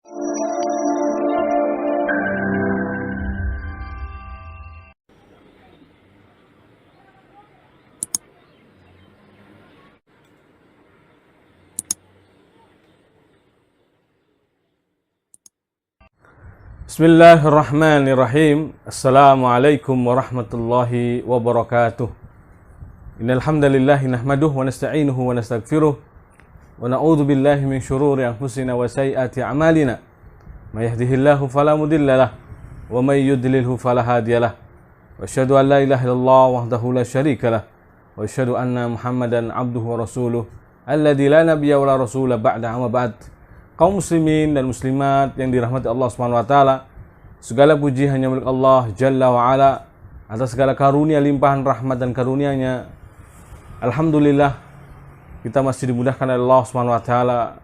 Bismillahirrahmanirrahim. Assalamualaikum warahmatullahi wabarakatuh. Innal hamdalillah nahmaduhu wa nasta'inuhu wa nastaghfiruh wa na'udzu billahi min shururi anfusina wa sayyiati a'malina. May yahdihillahu fala mudhillalah wa may yudlilhu fala hadiyalah. Wa asyhadu an la ilaha illallah wahdahu la syarikalah wa asyhadu anna Muhammadan abduhu wa rasuluh alladzi la nabiyya wa la rasula ba'da amma ba'd. Kaum muslimin dan muslimat yang dirahmati Allah Subhanahu wa taala, segala puji hanya milik Allah Jalla wa Ala atas segala karunia, limpahan rahmat dan karunia-Nya. Alhamdulillah kita masih dimudahkan oleh Allah Subhanahu wa taala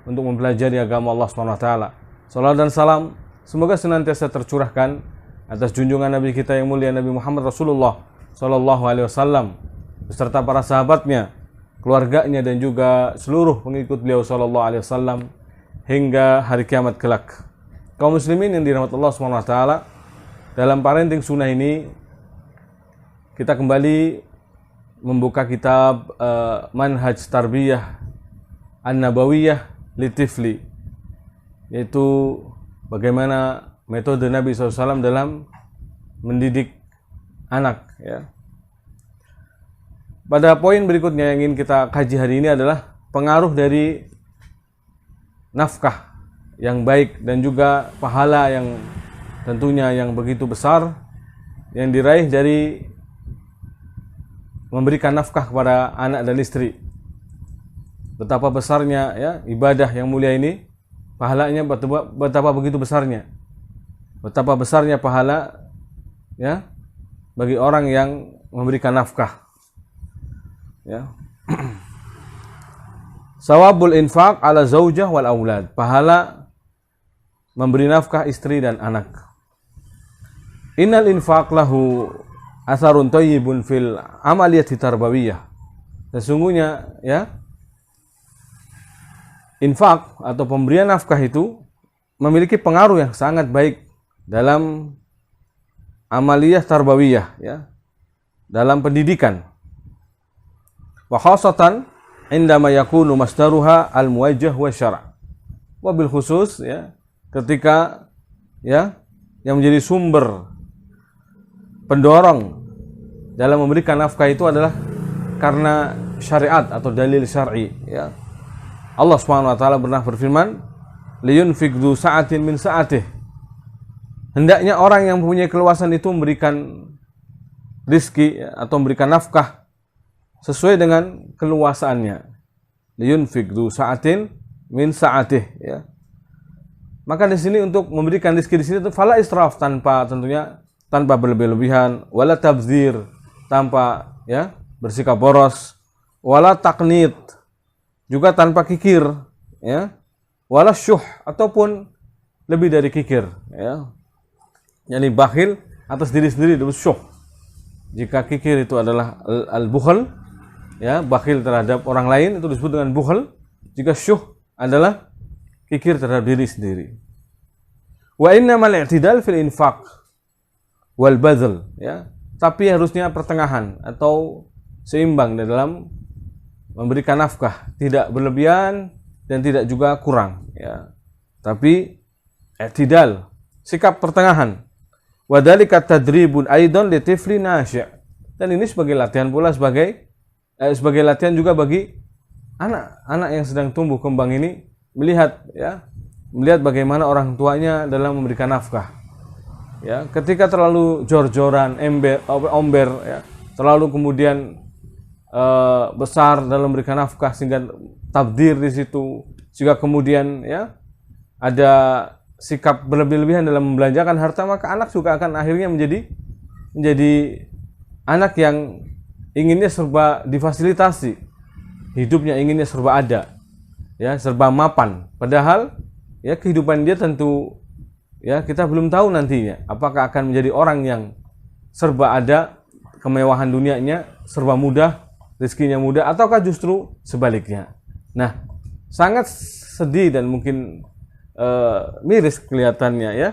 untuk mempelajari agama Allah Subhanahu wa taala. Salawat dan salam semoga senantiasa tercurahkan atas junjungan Nabi kita yang mulia Nabi Muhammad Rasulullah sallallahu alaihi wasallam beserta para sahabatnya, keluarganya dan juga seluruh pengikut beliau sallallahu alaihi wasallam hingga hari kiamat kelak. Kaum muslimin yang dirahmati Allah Subhanahu wa taala, dalam parenting sunnah ini kita kembali membuka kitab Manhaj Tarbiyah An-Nabawiyah Litifli, yaitu bagaimana metode Nabi SAW dalam mendidik anak, ya. Pada poin berikutnya yang ingin kita kaji hari ini adalah pengaruh dari nafkah yang baik dan juga pahala yang tentunya yang begitu besar yang diraih dari memberikan nafkah kepada anak dan istri. Betapa besarnya, ya, ibadah yang mulia ini, pahalanya betapa begitu besarnya. Betapa besarnya pahala, ya, bagi orang yang memberikan nafkah, ya. Sawabul infaq ala zaujah wal aulad, pahala memberi nafkah istri dan anak. Innal infaq lahu asarun thayyibun fil amaliyati tarbawiyah. Sesungguhnya, ya, infak atau pemberian nafkah itu memiliki pengaruh yang sangat baik dalam amaliyah tarbawiyah, ya, dalam pendidikan. Wa khassatan indama yakunu masdaruha al-muwajjah wa syara'. Wabil khusus, ya, ketika, ya, yang menjadi sumber pendorong dalam memberikan nafkah itu adalah karena syariat atau dalil syar'i, ya. Allah Subhanahu wa taala pernah berfirman, liyunfiq dzu sa'atin min sa'atih. Hendaknya orang yang mempunyai keluasan itu memberikan rizki, ya, atau memberikan nafkah sesuai dengan keluasaannya. Liyunfiq dzu sa'atin min sa'atih, ya. Maka di sini untuk memberikan rezeki di sini itu fala israf, tentunya tanpa berlebih-lebihan, wala tabdzir, tanpa, ya, bersikap boros, wala taqnit, juga tanpa kikir, ya, wala syuh, ataupun lebih dari kikir, ya. Yani bakhil atas diri sendiri, itu syuh. Jika kikir itu adalah al-bukhl, ya, bakhil terhadap orang lain, itu disebut dengan bukhl. Jika syuh adalah kikir terhadap diri sendiri. Wa innamal i'tidal fil infaq wal badl, ya. Tapi harusnya pertengahan atau seimbang dalam memberikan nafkah, tidak berlebihan dan tidak juga kurang, ya. Tapi i'tidal, sikap pertengahan. Wa dzalika tadribun aidan li tifli nasyi'. Dan ini sebagai latihan pula, sebagai latihan juga bagi anak-anak yang sedang tumbuh kembang ini, melihat bagaimana orang tuanya dalam memberikan nafkah, ya. Ketika terlalu jor-joran, omber, ya, terlalu kemudian besar dalam memberikan nafkah sehingga tabdir di situ, jika kemudian, ya, ada sikap berlebih-lebihan dalam membelanjakan harta, maka anak juga akan akhirnya menjadi anak yang inginnya serba difasilitasi, hidupnya inginnya serba ada, ya, serba mapan. Padahal, ya, kehidupan dia tentu, ya, kita belum tahu nantinya apakah akan menjadi orang yang serba ada, kemewahan dunianya serba mudah, rezekinya mudah, ataukah justru sebaliknya. Nah, sangat sedih dan mungkin miris kelihatannya ya.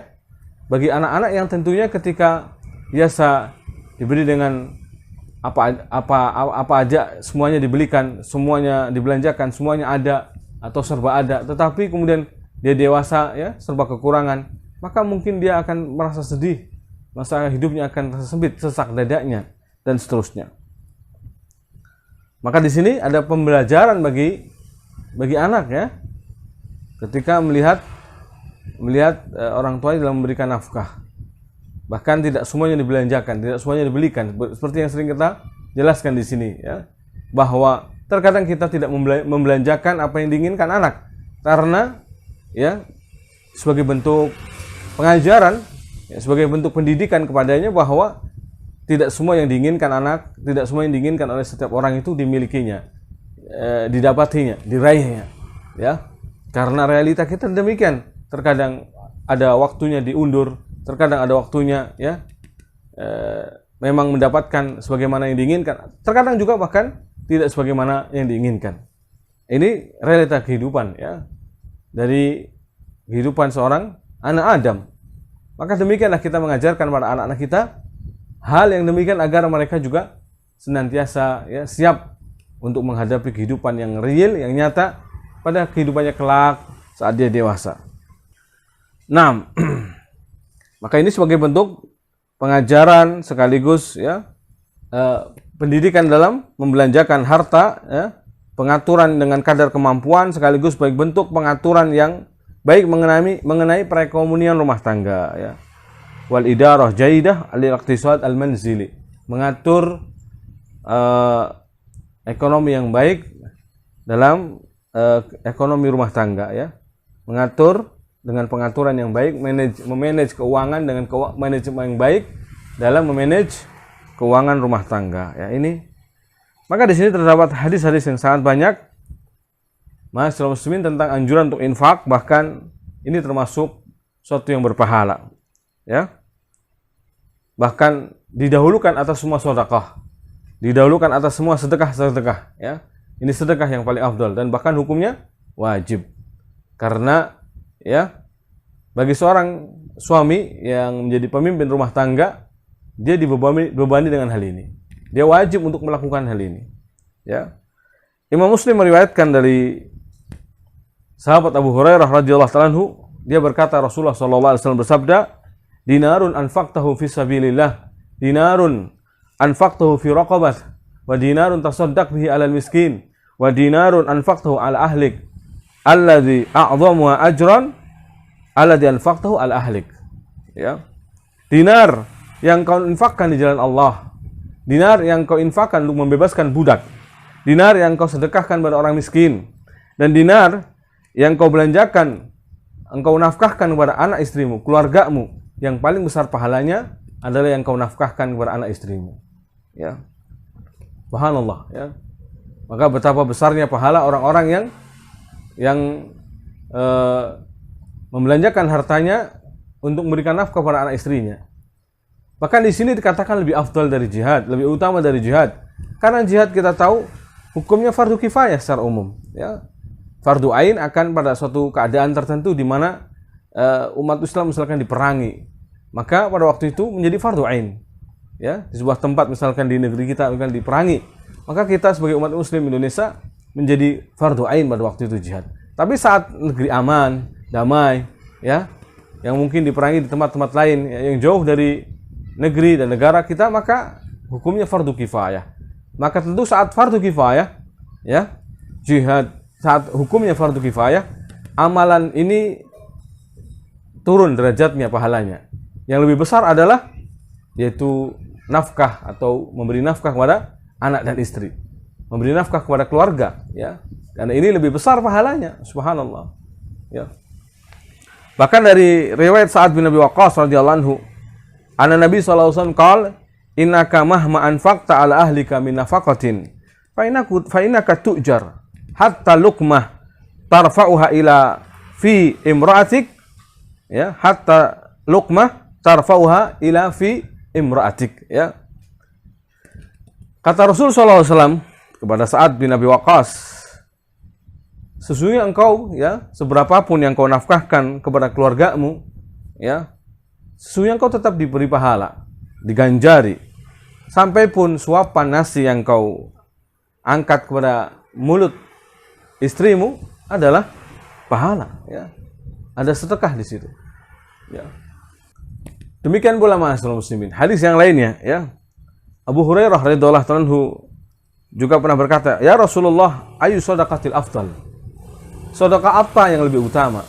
Bagi anak-anak yang tentunya ketika biasa diberi dengan apa aja, semuanya dibelikan, semuanya dibelanjakan, semuanya ada atau serba ada, tetapi kemudian dia dewasa ya serba kekurangan, maka mungkin dia akan merasa sedih, masa hidupnya akan terasa sempit, sesak dadanya dan seterusnya. Maka di sini ada pembelajaran bagi anak ya, ketika melihat orang tuanya dalam memberikan nafkah. Bahkan tidak semuanya dibelanjakan, tidak semuanya dibelikan. Seperti yang sering kita jelaskan di sini ya, bahwa terkadang kita tidak membelanjakan apa yang diinginkan anak karena ya sebagai bentuk pengajaran, ya, sebagai bentuk pendidikan kepadanya bahwa tidak semua yang diinginkan anak, tidak semua yang diinginkan oleh setiap orang itu dimilikinya, didapatinya, diraihnya ya. Karena realita kita demikian. Terkadang ada waktunya diundur, terkadang ada waktunya ya memang mendapatkan sebagaimana yang diinginkan, terkadang juga bahkan tidak sebagaimana yang diinginkan. Ini realita kehidupan ya, dari kehidupan seorang anak Adam. Maka demikianlah kita mengajarkan pada anak-anak kita hal yang demikian agar mereka juga senantiasa ya siap untuk menghadapi kehidupan yang real, yang nyata pada kehidupannya kelak saat dia dewasa. Nah, maka ini sebagai bentuk pengajaran sekaligus ya pendidikan dalam membelanjakan harta ya, pengaturan dengan kadar kemampuan sekaligus sebagai bentuk pengaturan yang baik mengenai perekonomian rumah tangga ya. Wal idarah jaidah lil iqtisad al manzili, mengatur ekonomi yang baik dalam ekonomi rumah tangga ya. Mengatur dengan pengaturan yang baik, memanage keuangan dengan manajemen yang baik dalam memanage keuangan rumah tangga ya. Ini maka di sini terdapat hadis-hadis yang sangat banyak masyarakat muslimin tentang anjuran untuk infak, bahkan ini termasuk suatu yang berpahala ya. Bahkan didahulukan atas semua sedekah, didahulukan atas semua sedekah ya. Ini sedekah yang paling afdal dan bahkan hukumnya wajib. Karena ya bagi seorang suami yang menjadi pemimpin rumah tangga, dia dibebani dengan hal ini. Dia wajib untuk melakukan hal ini. Ya. Imam Muslim meriwayatkan dari sahabat Abu Hurairah radhiyallahu ta'ala anhu, dia berkata Rasulullah sallallahu alaihi wasallam bersabda, "Dinarun anfaqtahu fi sabilillah, dinarun anfaqtahu fi raqabah, wa dinarun tasaddaq bihi 'alal miskin, wa dinarun anfaqtahu 'ala ahlik, alladzi a'dhamu ajran alladzi anfaqtahu 'ala ahlik." Ya. Dinar yang kau infakkan di jalan Allah, dinar yang kau infakkan untuk membebaskan budak, dinar yang kau sedekahkan pada orang miskin, dan dinar yang kau belanjakan, engkau nafkahkan kepada anak istrimu, keluargamu, yang paling besar pahalanya adalah yang kau nafkahkan kepada anak istrimu. Ya. Subhanallah ya. Maka betapa besarnya pahala orang-orang yang membelanjakan hartanya untuk memberikan nafkah kepada anak istrinya. Bahkan di sini dikatakan lebih afdal dari jihad, lebih utama dari jihad. Karena jihad kita tahu hukumnya fardu kifayah secara umum, ya. Fardu ain akan pada suatu keadaan tertentu di mana umat Islam misalkan diperangi, maka pada waktu itu menjadi fardu ain. Ya, di sebuah tempat misalkan di negeri kita misalkan diperangi, maka kita sebagai umat muslim Indonesia menjadi fardu ain pada waktu itu jihad. Tapi saat negeri aman, damai, ya, yang mungkin diperangi di tempat-tempat lain ya, yang jauh dari negeri dan negara kita, maka hukumnya fardu kifayah. Maka tentu saat fardu kifayah, ya, jihad saat hukumnya fardu kifayah, amalan ini turun derajatnya pahalanya. Yang lebih besar adalah yaitu nafkah atau memberi nafkah kepada anak dan istri, memberi nafkah kepada keluarga, ya. Karena ini lebih besar pahalanya, subhanallah. Ya. Bahkan dari riwayat Sa'ad bin Abi Waqqas radhiyallahu anhu, anna Nabi sallallahu alaihi wasallam qala, innaka mahma anfaqta ala ahlika min nafaqatin fa innaka tu'jar hatta luqmah tarfa'uha ila fi imra'atik, ya, hatta luqmah tarfa'uha ila fi imra'atik, ya. Kata Rasul sallallahu alaihi wasallam kepada Sa'ad bin Abi Waqqas, sesungguhnya engkau ya, seberapapun yang kau nafkahkan kepada keluargamu ya, sesungguhnya engkau tetap diberi pahala, diganjari. Sampai pun suapan nasi yang kau angkat kepada mulut istrimu adalah pahala ya. Ada sedekah di situ. Ya. Demikian pula ma'asyiral muslimin. Hadis yang lainnya ya. Abu Hurairah radhiyallahu anhu juga pernah berkata, "Ya Rasulullah, ayu shadaqatil afdal?" Sedekah apa yang lebih utama?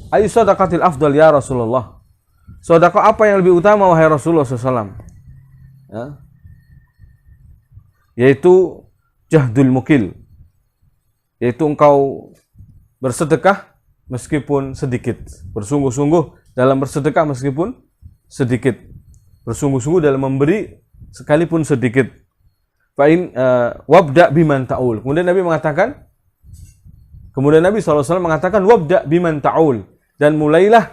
Ayu shadaqatil afdal ya Rasulullah? Sedekah apa yang lebih utama wahai Rasulullah SAW? Ya. Yaitu jahdul mukil. Yaitu engkau bersedekah meskipun sedikit, bersungguh-sungguh dalam bersedekah meskipun sedikit, bersungguh-sungguh dalam memberi sekalipun sedikit. Fa'in wabda biman ta'ul. Kemudian Nabi SAW mengatakan wabda biman ta'ul, dan mulailah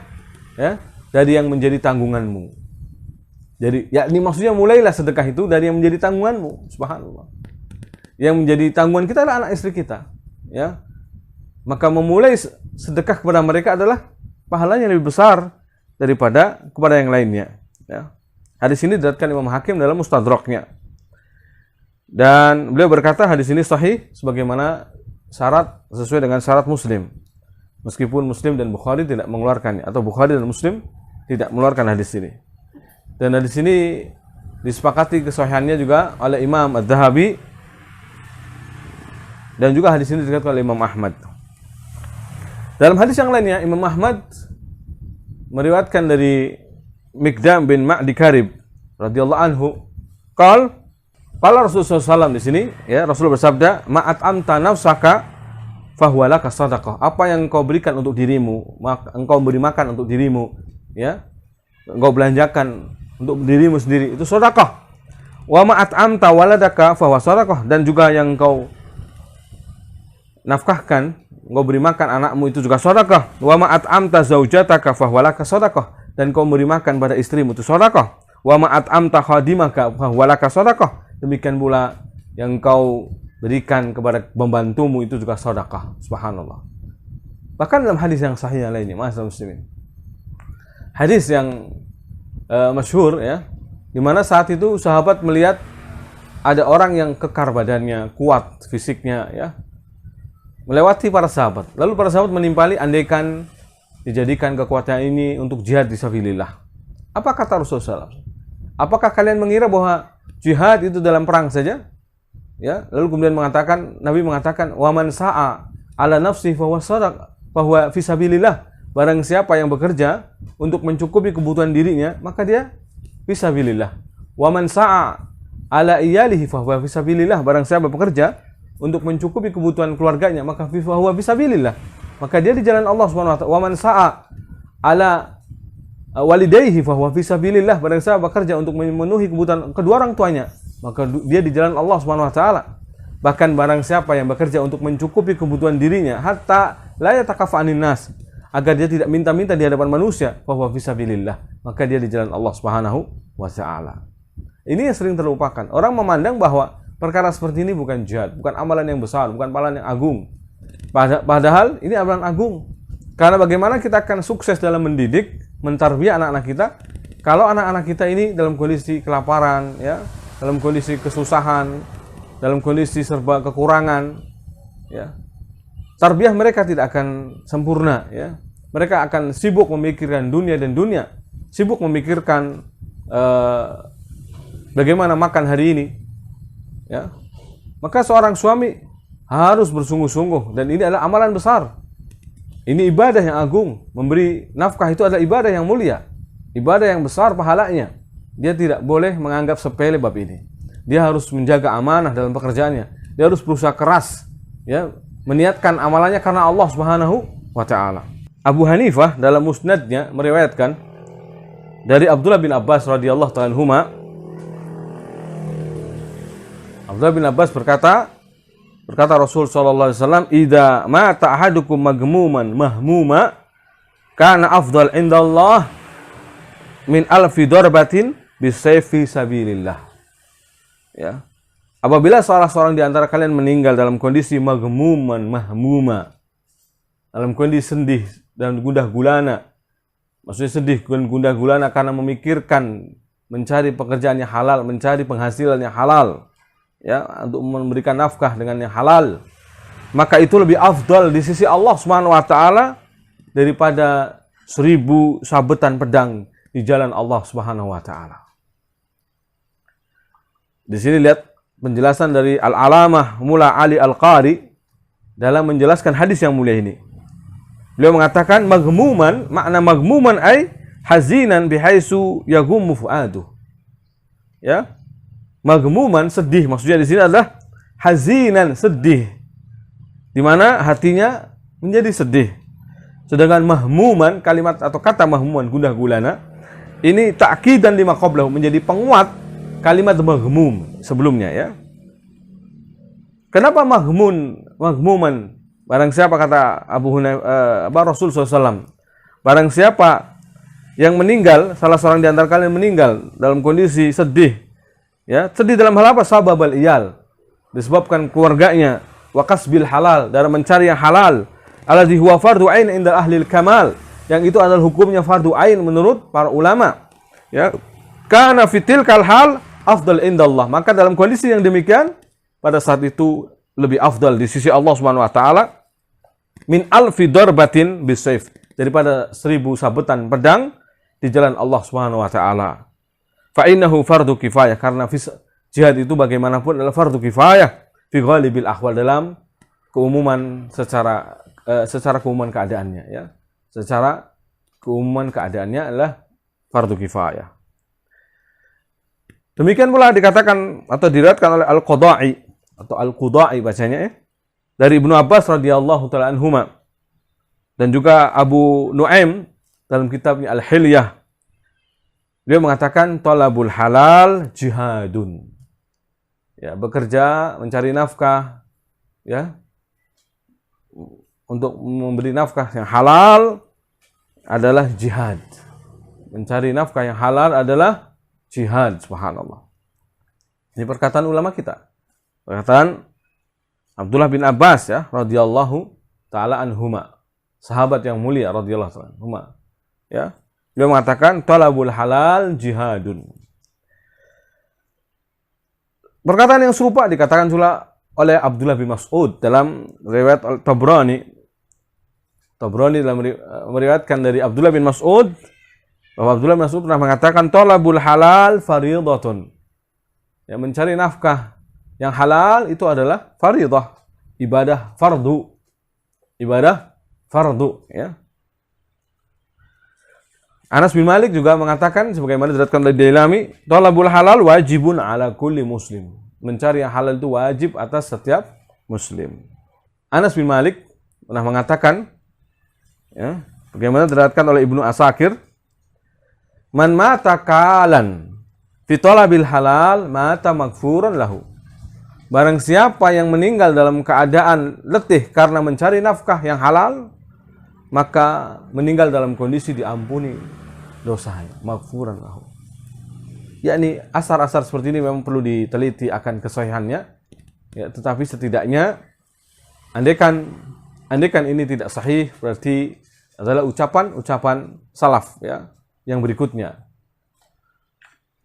ya dari yang menjadi tanggunganmu. Jadi yakni maksudnya mulailah sedekah itu dari yang menjadi tanggunganmu. Subhanallah. Yang menjadi tanggungan kita adalah anak istri kita, ya. Maka memulai sedekah kepada mereka adalah pahalanya lebih besar daripada kepada yang lainnya, ya. Hadis ini diriwayatkan Imam Hakim dalam Mustadraknya. Dan beliau berkata hadis ini sahih sebagaimana syarat, sesuai dengan syarat Muslim. Meskipun Muslim dan Bukhari tidak mengeluarkannya, atau Bukhari dan Muslim tidak mengeluarkan hadis ini. Dan hadis ini disepakati kesahihannya juga oleh Imam Adz-Dzahabi, dan juga hadis ini dikatakan oleh Imam Ahmad. Dalam hadis yang lainnya, Imam Ahmad meriwayatkan dari Miqdam bin Ma'di Karib radhiyallahu anhu, Qala Rasulullah SAW di sini, ya, Rasul bersabda, "Ma'at amta nafsaka fahuwa laka shadaqah." Apa yang engkau berikan untuk dirimu, engkau beri makan untuk dirimu, ya, engkau belanjakan untuk dirimu sendiri, itu sedekah. Wa ma'at amta waladaka fahuwa shadaqah, dan juga yang engkau nafkahkan, engkau beri makan anakmu, itu juga sedekah. Wa ma'at amta zaujataka fahuwa laka shadaqah, dan engkau beri makan pada istrimu, itu sedekah. Wa ma'at amta khadimaka fahuwa laka shadaqah. Demikian pula yang engkau berikan kepada pembantumu, itu juga sedekah. Subhanallah. Bahkan dalam hadis yang sahih yang lainnya, ma'asyiral muslimin, hadis yang masyhur ya, di mana saat itu sahabat melihat ada orang yang kekar badannya, kuat fisiknya ya, melewati para sahabat. Lalu para sahabat menimpali, andaikan dijadikan kekuatan ini untuk jihad fisabilillah. Apa kata Rasulullah SAW? Apakah kalian mengira bahwa jihad itu dalam perang saja? Ya, lalu kemudian Nabi mengatakan, "Wa man sa'a ala nafsi fahuwa fisabilillah." Barang siapa yang bekerja untuk mencukupi kebutuhan dirinya, maka dia fisabilillah. Wa man sa'a ala iyalihi fahuwa fisabilillah. Barang siapa bekerja untuk mencukupi kebutuhan keluarganya, maka fahuwa fisabilillah. Maka dia di jalan Allah Subhanahu wa taala. Wa man sa'a ala walidayhi fahuwa fisabilillah. Barang siapa bekerja untuk memenuhi kebutuhan kedua orang tuanya, maka dia di jalan Allah Subhanahu wa taala. Bahkan barang siapa yang bekerja untuk mencukupi kebutuhan dirinya, hatta la yatakafa anin nas, agar dia tidak minta-minta di hadapan manusia, fahuwa fisabilillah, maka dia di jalan Allah Subhanahu wa taala. Ini yang sering terlupakan. Orang memandang bahwa perkara seperti ini bukan jihad, bukan amalan yang besar, bukan amalan yang agung. Padahal ini amalan agung. Karena bagaimana kita akan sukses dalam mendidik, mentarbiyah anak-anak kita, kalau anak-anak kita ini dalam kondisi kelaparan, ya, dalam kondisi kesusahan, dalam kondisi serba kekurangan, ya, tarbiyah mereka tidak akan sempurna, ya. Mereka akan sibuk memikirkan dunia dan dunia, sibuk memikirkan bagaimana makan hari ini, ya. Maka seorang suami harus bersungguh-sungguh, dan ini adalah amalan besar. Ini ibadah yang agung. Memberi nafkah itu adalah ibadah yang mulia, ibadah yang besar pahalanya. Dia tidak boleh menganggap sepele bab ini. Dia harus menjaga amanah dalam pekerjaannya. Dia harus berusaha keras, ya, meniatkan amalannya karena Allah Subhanahu wa taala. Abu Hanifah dalam musnadnya meriwayatkan dari Abdullah bin Abbas radhiyallahu ta'ala anhuma. Abdullah bin Abbas berkata Rasul sallallahu alaihi wasallam, "Idza mata ahadukum magmuman mahmuma kana afdal indallah min alfi darbatin bisayfi sabilillah." Ya. Apabila salah seorang di antara kalian meninggal dalam kondisi magmuman mahmuma, dalam kondisi sedih dan gundah gulana. Maksudnya sedih dan gundah gulana karena memikirkan mencari pekerjaan yang halal, mencari penghasilan yang halal, ya, untuk memberikan nafkah dengan yang halal, maka itu lebih afdal di sisi Allah Subhanahu wa taala daripada 1000 sabetan pedang di jalan Allah Subhanahu wa taala. Di sini lihat penjelasan dari Al-Alamah Mula Ali Al-Qari dalam menjelaskan hadis yang mulia ini. Beliau mengatakan maghmuman, makna maghmuman ay hazinan bihaisu yagummu fuadu. Ya. Maghmuman sedih, maksudnya di sini adalah hazinan, sedih. Di mana hatinya menjadi sedih. Sedangkan mahmuman, kalimat atau kata mahmuman gundah gulana, ini ta'kidan lima qablahu, menjadi penguat kalimat maghmum sebelumnya, ya. Kenapa maghmuman? Barang siapa, kata Rasul SAW, barang siapa yang meninggal, salah seorang di antara kalian meninggal dalam kondisi sedih, ya, sedih dalam hal apa? Sababal iyal, disebabkan keluarganya, wa kasbil halal, dalam mencari yang halal, alladzi huwa fardu ain inda ahli kamal, yang itu adalah hukumnya fardu ain menurut para ulama, ya. Kana fitil kal hal afdal indallah, maka dalam kondisi yang demikian pada saat itu lebih afdal di sisi Allah Subhanahu wa taala min alfi darbatin bisayf, daripada 1000 sabetan pedang di jalan Allah Subhanahu wa taala. Fa innahu fardu kifayah, karena jihad itu bagaimanapun adalah fardu kifayah fi ghalibil ahwal, dalam keumuman secara keumuman keadaannya, ya. Secara keumuman keadaannya adalah fardu kifayah. Demikian pula dikatakan atau diriwayatkan oleh Al-Qadai atau Al-Qudai bacanya, ya, dari Ibnu Abbas radhiyallahu taala anhuma, dan juga Abu Nuaim dalam kitabnya Al-Hilyah. Dia mengatakan talabul halal jihadun. Ya, bekerja mencari nafkah, ya, untuk memberi nafkah yang halal adalah jihad. Mencari nafkah yang halal adalah jihad, subhanallah. Ini perkataan ulama kita. Perkataan Abdullah bin Abbas, ya, radhiyallahu taala anhuma, sahabat yang mulia radhiyallahu taala anhuma, ya. Beliau mengatakan talabul halal jihadun. Perkataan yang serupa dikatakan pula oleh Abdullah bin Mas'ud dalam riwayat Tabrani. Tabrani dalam meriwayatkan dari Abdullah bin Mas'ud bahwa Abdullah bin Mas'ud pernah mengatakan talabul halal fardhatun. Ya, mencari nafkah yang halal itu adalah fardhah, ibadah fardu. Ibadah fardu, ya. Anas bin Malik juga mengatakan sebagaimana diriwayatkan oleh Dailami, talabul halal wajibun ala kulli muslim. Mencari yang halal itu wajib atas setiap muslim. Anas bin Malik pernah mengatakan, ya, bagaimana diriwayatkan oleh Ibnu Asakir, man mata kalan fi talabil halal mata maghfuran lahu. Barang siapa yang meninggal dalam keadaan letih karena mencari nafkah yang halal, maka meninggal dalam kondisi diampuni dosanya, maghfuran lahu. Yakni asar-asar seperti ini memang perlu diteliti akan kesahihannya, ya, tetapi setidaknya andaikan ini tidak sahih, berarti adalah ucapan salaf, ya, yang berikutnya.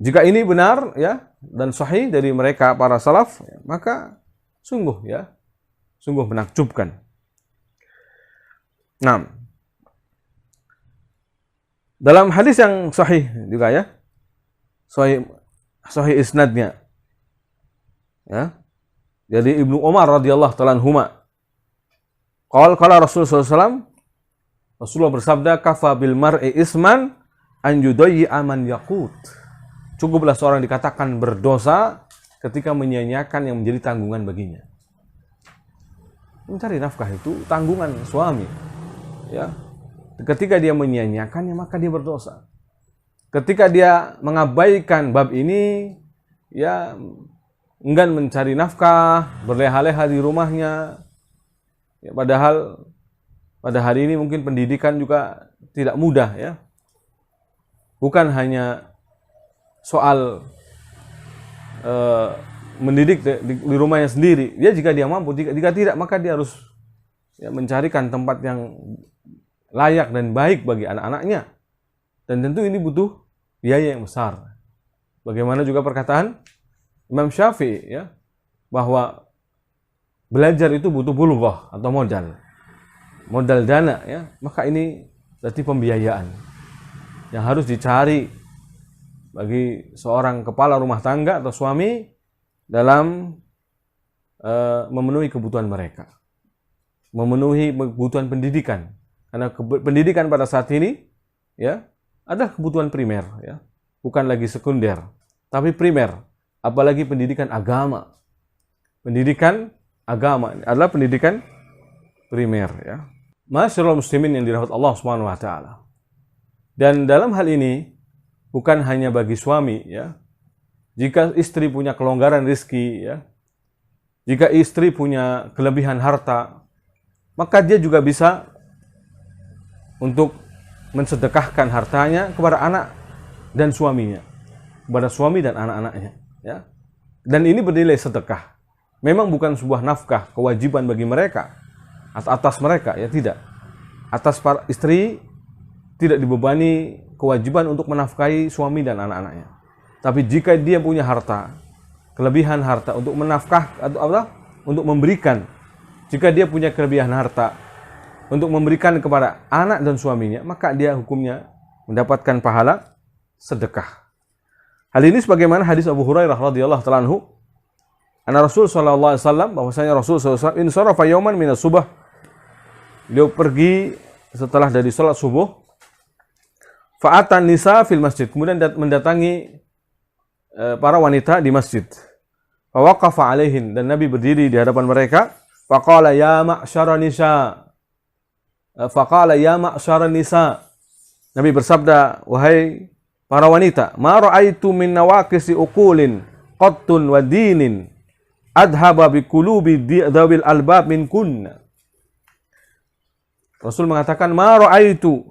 Jika ini benar, ya, dan sahih dari mereka para salaf, ya, maka sungguh menakjubkan. Nah, dalam hadis yang sahih juga, ya, sahih isnadnya, ya, dari Ibnu Umar radhiyallahu taala anhuma, qala Rasulullah SAW, Rasulullah bersabda, kafa bil mar'i isman an yudayyi'a man yaqut. Cukuplah seorang dikatakan berdosa ketika menyia-nyiakan yang menjadi tanggungan baginya. Mencari nafkah itu tanggungan suami, ya. Ketika dia menyia-nyiakannya, maka dia berdosa. Ketika dia mengabaikan bab ini, ya, enggan mencari nafkah, berleha-leha di rumahnya, ya, padahal pada hari ini mungkin pendidikan juga tidak mudah, ya. Bukan hanya soal mendidik di rumahnya sendiri. Dia jika dia mampu, jika tidak maka dia harus ya, mencarikan tempat yang layak dan baik bagi anak-anaknya. Dan tentu ini butuh biaya yang besar. Bagaimana juga perkataan Imam Syafi'i, ya, bahwa belajar itu butuh bulughah atau modal dana, ya. Maka ini berarti pembiayaan yang harus dicari bagi seorang kepala rumah tangga atau suami dalam memenuhi kebutuhan mereka, memenuhi kebutuhan pendidikan. Karena pendidikan pada saat ini, ya, adalah kebutuhan primer, ya, bukan lagi sekunder, tapi primer. Apalagi pendidikan agama. Pendidikan agama adalah pendidikan primer, ya. Masyaallah muslimin yang dirahmati Allah Subhanahu wa taala. Dan dalam hal ini bukan hanya bagi suami, ya. Jika istri punya kelonggaran rezeki, ya. Jika istri punya kelebihan harta, maka dia juga bisa untuk mensedekahkan hartanya kepada anak dan suaminya, kepada suami dan anak-anaknya, ya. Dan ini bernilai sedekah. Memang bukan sebuah nafkah kewajiban bagi mereka atas mereka, ya, tidak. Atas para istri tidak dibebani kewajiban untuk menafkahi suami dan anak-anaknya. Tapi jika dia punya harta, kelebihan harta untuk menafkah atau apa? Untuk memberikan. Jika dia punya kelebihan harta untuk memberikan kepada anak dan suaminya, maka dia hukumnya mendapatkan pahala sedekah. Hal ini sebagaimana hadis Abu Hurairah radhiyallahu ta'ala anhu, anna Rasul sallallahu alaihi wasallam, bahwasanya Rasul sallallahu alaihi wasallam insarafa yauman minas subah, beliau pergi setelah dari salat subuh, fa'atan nisa fil masjid, kemudian mendatangi para wanita di masjid. Fa waqafa alaihin, dan Nabi berdiri di hadapan mereka. Faqala ya ma'syara nisa. Faqala ya ma'syara nisa. Nabi bersabda, wahai para wanita, ma ra'aitu min nawaqisi uqulin qattun wa dinin adhaba bi qulubi dawil albab min kunna. Rasul mengatakan, ma ra'aitu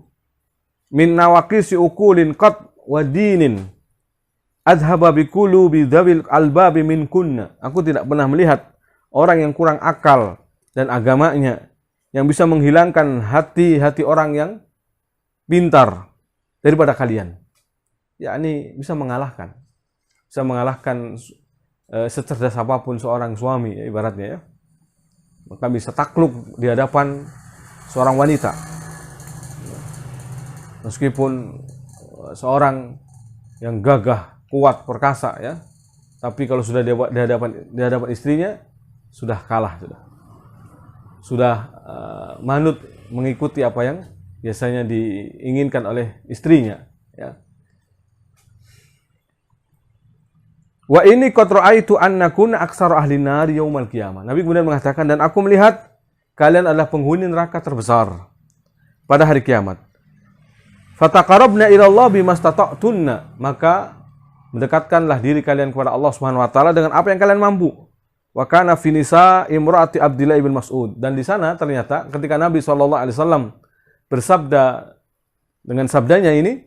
min nawaqisi uqulin qatt wa dinin adhaba bi qulubi dawil albab min kunna. Aku tidak pernah melihat orang yang kurang akal dan agamanya yang bisa menghilangkan hati-hati orang yang pintar daripada kalian. Yakni bisa mengalahkan secerdas apapun seorang suami, ya, ibaratnya, ya. Maka bisa takluk di hadapan seorang wanita. Meskipun seorang yang gagah, kuat, perkasa, ya, tapi kalau sudah di hadapan istrinya sudah kalah, sudah manut mengikuti apa yang biasanya diinginkan oleh istrinya, ya. Wa ini qad ra'aitu annakuna aktsaru ahli nar yaumal qiyamah. Nabi kemudian mengatakan, dan aku melihat kalian adalah penghuni neraka terbesar pada hari kiamat. Fataqarrabna ila Allah bimastata'tunna, maka mendekatkanlah diri kalian kepada Allah Subhanahu wa taala dengan apa yang kalian mampu. Wa kana fi nisa imraati Abdullah bin Mas'ud, dan di sana ternyata ketika Nabi SAW bersabda dengan sabdanya ini,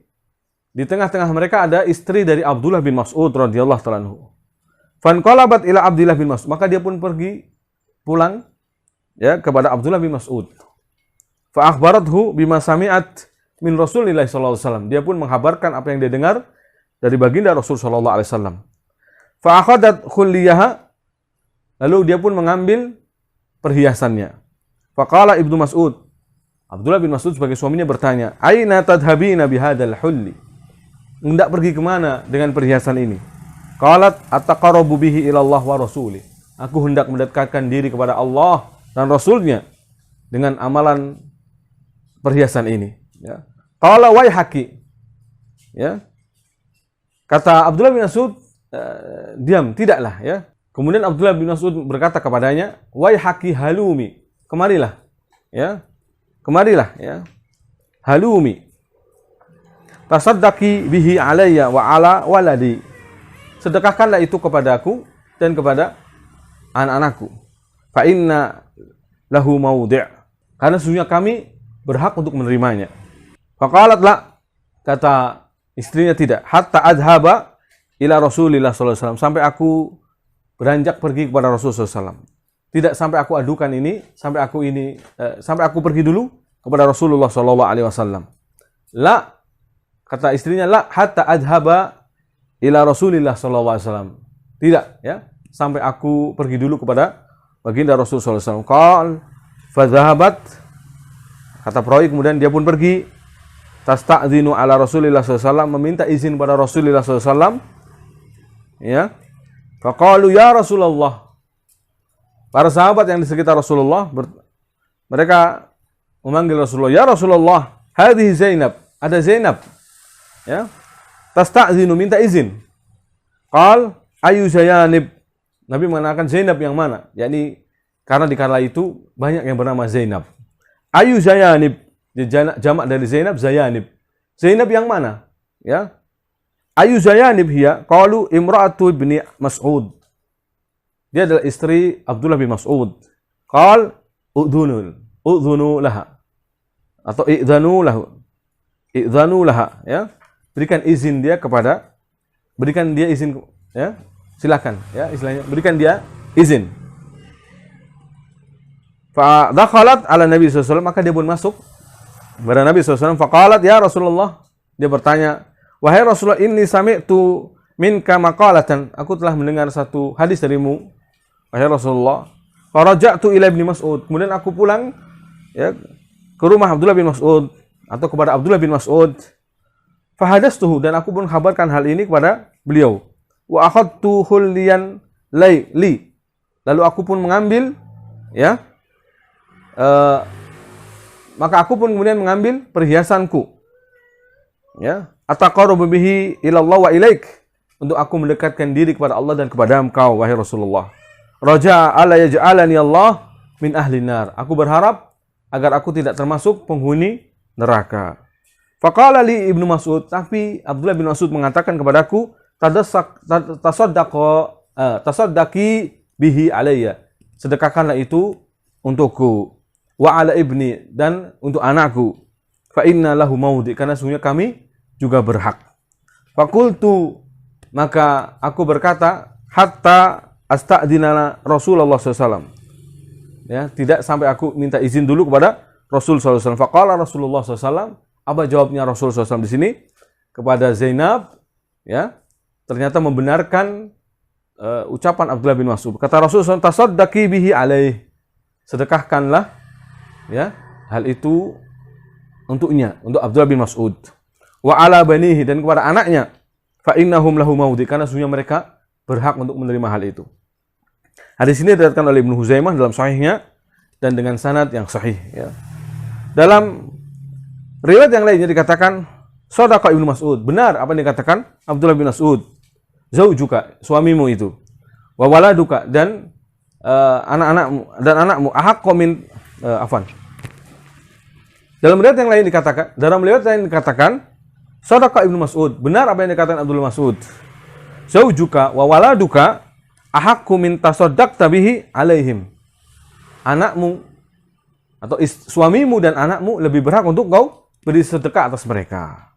di tengah-tengah mereka ada istri dari Abdullah bin Mas'ud radhiyallahu ta'ala anhu. Fanqalabat ila Abdullah bin Mas'ud, maka dia pun pergi pulang, ya, kepada Abdullah bin Mas'ud. Fa akhbarathu bima sami'at min Rasulillah sallallahu alaihi wasallam. Dia pun menghabarkan apa yang dia dengar dari baginda Rasul sallallahu alaihi wasallam. Fa akhadat khulliyaha, lalu dia pun mengambil perhiasannya. Faqala Ibnu Mas'ud, Abdullah bin Mas'ud sebagai suaminya bertanya, "Aina tadhhabina bihadzal hulli?" Hendak pergi kemana dengan perhiasan ini? Qalat, "Attaqarrabu bihi ila Allah wa rasulih." Aku hendak mendekatkan diri kepada Allah dan Rasulnya dengan amalan perhiasan ini, ya. Qala waihaki, ya. Kata Abdullah bin Mas'ud, diam, tidaklah, ya. Kemudian Abdullah bin Mas'ud berkata kepadanya, waihaki halumi, kemarilah, ya. Kemarilah, ya. Halumi. Tasaddaqi bihi alayya wa ala waladi. Sedekahkanlah itu kepadaku dan kepada anak-anakku. Fa inna lahu mawdi'. Karena sesungguhnya kami berhak untuk menerimanya. Faqalat la, kata istrinya tidak, hatta adhaba ila Rasulillah sallallahu alaihi wasallam, sampai aku beranjak pergi kepada Rasulullah sallallahu alaihi wasallam. tidak sampai aku adukan ini, sampai aku pergi dulu kepada Rasulullah sallallahu alaihi wasallam. La, kata istrinya, la hatta adhaba ila Rasulillah sallallahu alaihi wasallam. Tidak, ya, sampai aku pergi dulu kepada baginda Rasul sallallahu alaihi wasallam. Qal fa dhahabat, kata perawi, kemudian dia pun pergi, tasta'dzinu ala Rasulillah sallallahu alaihi wasallam, meminta izin pada Rasulullah sallallahu alaihi wasallam. Ya. Faqalu ya Rasulullah. Para sahabat yang di sekitar Rasulullah, mereka memanggil Rasulullah, ya Rasulullah, hadhihi Zainab, ada Zainab. Ya. Tasta'zinu, minta izin. Qal ayu Zainab. Nabi mengatakan Zainab yang mana? Yakni karena di kala itu banyak yang bernama Zainab. Ayu Zainab, jamak dari Zainab, Zainab. Zainab yang mana? Ya. Ayu Zainab hiya? Qalu imra'atu ibni Mas'ud. Dia adalah istri Abdullah bin Mas'ud. Qal udhunu laha. Atau i'dhanu lahu. I'dhanu laha, ya. Berikan izin dia kepada, berikan dia izin, ya. Silakan, ya, istilahnya berikan dia izin. Fa dakhalat ala Nabi sallallahu alaihi wasallam, maka dia pun masuk kepada Nabi sallallahu alaihi wasallam. Faqalat ya Rasulullah, dia bertanya, wahai Rasulullah, inni sami'tu minka maqalatan, aku telah mendengar satu hadis darimu wahai Rasulullah. Faraja'tu ila Ibni Mas'ud, kemudian aku pulang, ya, ke rumah Abdullah bin Mas'ud atau kepada Abdullah bin Mas'ud. Fahadastuhu, dan aku pun kabarkan hal ini kepada beliau. Wa akhadtu hulliyan li, lalu aku pun mengambil, ya, maka aku pun kemudian mengambil perhiasanku, ya, ataqarrabu bihi ila Allah wa ilaik, untuk aku mendekatkan diri kepada Allah dan kepada engkau wahai Rasulullah. Raja alla yaj'alani Allah min ahli nar, aku berharap agar aku tidak termasuk penghuni neraka. Faqala li Ibnu Mas'ud, tapi Abdullah bin Mas'ud mengatakan kepadaku, tasaddaqi bihi alayya, sedekahkanlah itu untukku, wa ala ibni, dan untuk anakku, fa inna lahu maudi, karena sesungguhnya kami juga berhak. Fakultu, maka aku berkata, hatta asta'dina Rasulullah SAW, ya, tidak sampai aku minta izin dulu kepada Rasul SAW. Faqala Rasulullah SAW, apa jawabnya Rasul SAW di sini kepada Zainab, ya, ternyata membenarkan ucapan Abdullah bin Mas'ud. Kata Rasul SAW, tasaddaqi bihi alaih, sedekahkanlah, ya, hal itu untuknya, untuk Abdullah bin Mas'ud. Wa ala banihi, dan kepada anaknya, fa innahum lahu maudi, karena sesungguhnya mereka berhak untuk menerima hal itu. Hadis ini diriwayatkan oleh Ibnu Huzaimah dalam sahihnya dan dengan sanad yang sahih, ya. Dalam riwayat yang lainnya dikatakan shadaqa Ibnu Mas'ud, benar apa yang dikatakan Abdullah bin Mas'ud. Zaujuka, suamimu itu, wa waladuka, dan anakmu ahaqqu min afwan. Dalam riwayat yang lain dikatakan shadaqa Ibnu Mas'ud, benar apa yang dikatakan Abdullah Mas'ud. Zaujuka wa waladuka ahaqqu min tasaddaqta bihi alaihim. Anakmu atau suamimu dan anakmu lebih berhak untuk kau beri sedekah atas mereka.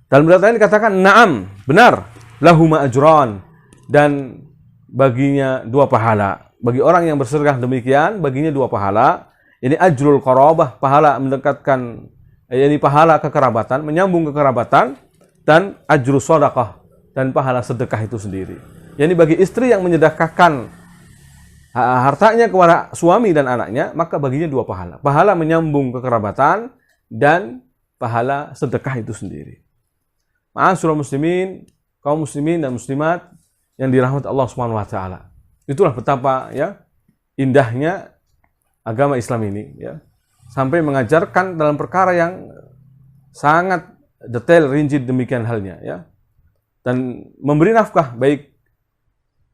Dalam riwayat lain dikatakan na'am, benar, lahuma ajran, dan baginya dua pahala. Bagi orang yang bersedekah demikian, baginya dua pahala. Ini ajrul qarabah, pahala mendekatkan, yakni pahala kekerabatan, menyambung kekerabatan, dan ajrul shadaqah, dan pahala sedekah itu sendiri. Yani bagi istri yang menyedekahkan hartanya kepada suami dan anaknya, maka baginya dua pahala. Pahala menyambung kekerabatan dan pahala sedekah itu sendiri. Ma'asyiral muslimin, kaum muslimin dan muslimat yang dirahmati Allah Subhanahu wa taala. Itulah betapa, ya, indahnya agama Islam ini, ya. Sampai mengajarkan dalam perkara yang sangat detail, rinci demikian halnya, ya. Dan memberi nafkah baik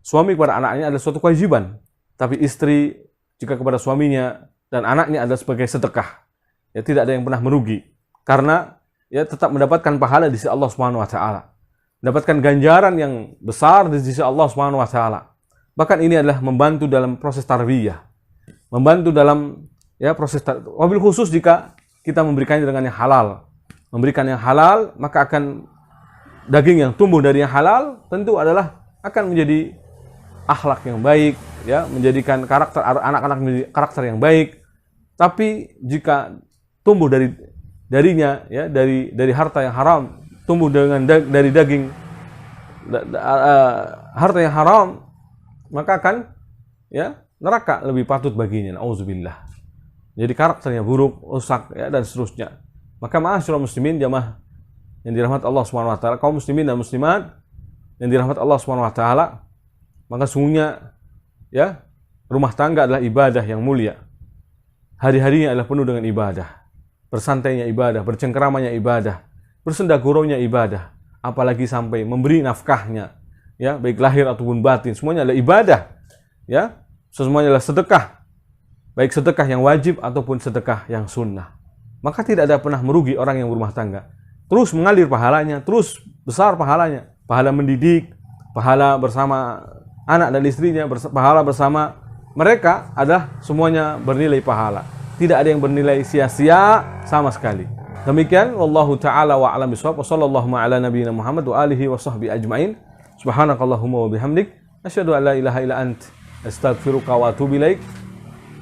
suami kepada anaknya adalah suatu kewajiban, tapi istri jika kepada suaminya dan anaknya adalah sebagai sedekah. Ya, tidak ada yang pernah merugi, karena ya tetap mendapatkan pahala di sisi Allah Subhanahu wa taala. Mendapatkan ganjaran yang besar di sisi Allah Subhanahu wa taala. Bahkan ini adalah membantu dalam proses tarbiyah. Membantu dalam, ya, proses wabil khusus jika kita memberikannya dengan yang halal. Memberikan yang halal, maka akan daging yang tumbuh dari yang halal tentu adalah akan menjadi akhlak yang baik, ya, menjadikan karakter anak-anak menjadi karakter yang baik. Tapi jika tumbuh darinya, ya, dari harta yang haram, tumbuh dari daging harta yang haram, maka akan, ya, neraka lebih patut baginya. Auzubillah. Jadi karakternya buruk, rusak, ya, dan seterusnya. Maka ma'asyiral muslimin, jamaah yang dirahmati Allah Subhanahu wa taala, kaum muslimin dan muslimat yang dirahmati Allah Subhanahu wa taala, maka sungguhnya, ya, rumah tangga adalah ibadah yang mulia. Hari-harinya adalah penuh dengan ibadah. Bersantainya ibadah, bercengkeramanya ibadah, bersendaguronya ibadah, apalagi sampai memberi nafkahnya, ya, baik lahir ataupun batin, semuanya adalah ibadah, ya. Semuanya adalah sedekah, baik sedekah yang wajib ataupun sedekah yang sunnah. Maka tidak ada pernah merugi orang yang berumah tangga. Terus mengalir pahalanya, terus besar pahalanya. Pahala mendidik, pahala bersama anak dan istrinya, pahala bersama mereka adalah semuanya bernilai pahala. Tidak ada yang bernilai sia-sia sama sekali. Demikian, wallahu ta'ala wa a'lam bishawab. Wa sallallahu ala nabiyyina Muhammad wa alihi wa sahbihi ajma'in. Subhanakallahumma wa bihamdik, asyhadu an la ilaha illa ant, astaghfiruka wa atubu ilaik.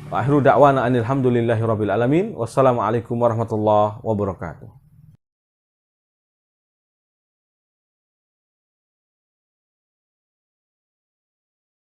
Wa akhiru da'wana anil hamdulillahi rabbil alamin. Wassalamualaikum warahmatullahi wabarakatuh.